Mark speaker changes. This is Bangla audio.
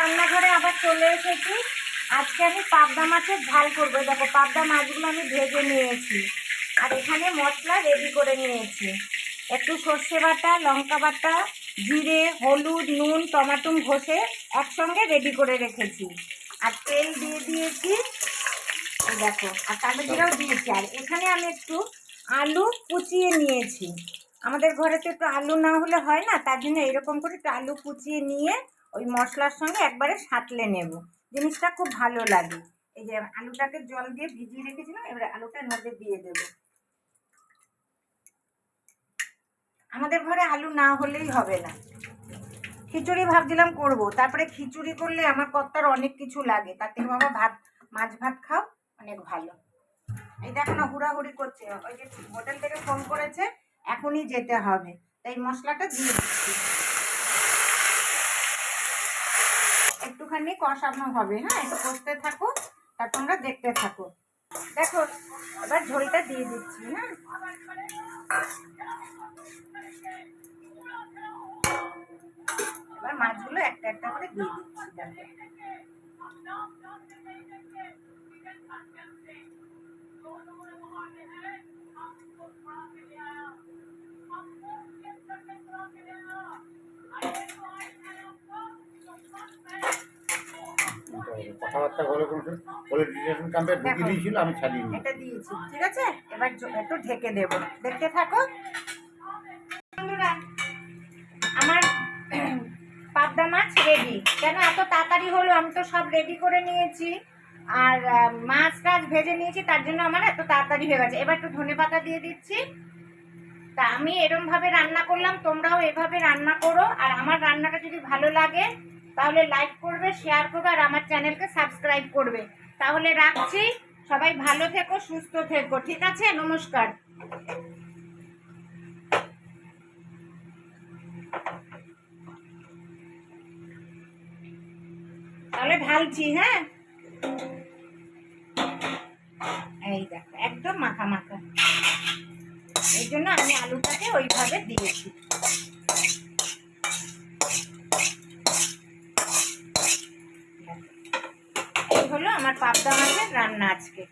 Speaker 1: রান্নাঘরে আবার চলে এসেছি। আজকে আমি পাবদা মাছের ঝাল করবো। দেখো পাবদা মাছগুলো আমি ভেজে নিয়েছি আর এখানে মশলা রেডি করে নিয়েছি। একটু সর্ষে বাটা, লঙ্কা বাটা, জিরে, হলুদ, নুন, টমাটো ঘষে একসঙ্গে রেডি করে রেখেছি। আর তেল দিয়ে দিয়েছি, এই দেখো, আর কালো জিরাও দিয়েছি। আর এখানে আমি একটু আলু কুচিয়ে নিয়েছি। আমাদের ঘরে তো একটু আলু না হলে হয় না, তার জন্য এরকম করে একটু আলু কুচিয়ে নিয়ে ওই মশলার সঙ্গে একবারে সাঁতলে নেব। জিনিসটা খুব ভালো লাগে। এই যে আলুটাকে জল দিয়ে ভিজিয়ে রেখেছিলাম, এবারে আলুটার মধ্যে দিয়ে দেবো। আমাদের ঘরে আলু না হলেই হবে না। খিচুড়ি ভাবছিলাম করব, তারপরে খিচুড়ি করলে আমার কর্তার অনেক কিছু লাগে, তার থেকে বাবা ভাত, মাছ ভাত খাও, অনেক ভালো। এই দেখো না হুড়াহুড়ি করছে, ওই যে হোটেল থেকে ফোন করেছে, এখনই যেতে হবে, তাই মশলাটা দিয়ে দিচ্ছি। একটুখানি কষানো হবে, হ্যাঁ, একটু কষতে থাকো, তা তোমরা দেখতে থাকো। দেখো এবার ঝোলটা দিয়ে দিচ্ছি। হ্যাঁ, এবার মাছগুলো একটা একটা করে দিয়ে দিচ্ছি। দেখো
Speaker 2: কথাবার্তা বলে বলে ডিটেনশন ক্যাম্পে ঢুকিয়ে দিয়েছিল, আমি ছাড়িয়ে নিই।
Speaker 1: এটা দিয়েছি, ঠিক আছে। এবার একটু ঢেকে দেবো, দেখতে থাকো। আমার পাবদা মাছ রেডি। কেন এত তাড়াতাড়ি হলো? আমি তো সব রেডি করে নিয়েছি আর মাছ টাছ ভেজে নিয়েছি, তার জন্য আমার এত তাড়াতাড়ি হয়ে গেছে। এবার একটু ধনেপাতা দিয়ে দিচ্ছি। তা আমি এরমভাবে রান্না করলাম, তোমরাও এভাবে রান্না করো। আর আমার রান্নাটা যদি ভালো লাগে তাহলে লাইক করবে, শেয়ার করবে আর আমার চ্যানেলকে সাবস্ক্রাইব করবে। তাহলে রাখছি, সবাই ভালো থেকো, সুস্থ থেকো, ঠিক আছে? নমস্কার। তাহলে ঢালছি, হ্যাঁ, এই দেখো একদম মাখা মাখা, এই জন্য আমি আলুটাকে ওইভাবে দিয়েছি। এই হলো আমার পাবদা মাছের রান্না আজকে।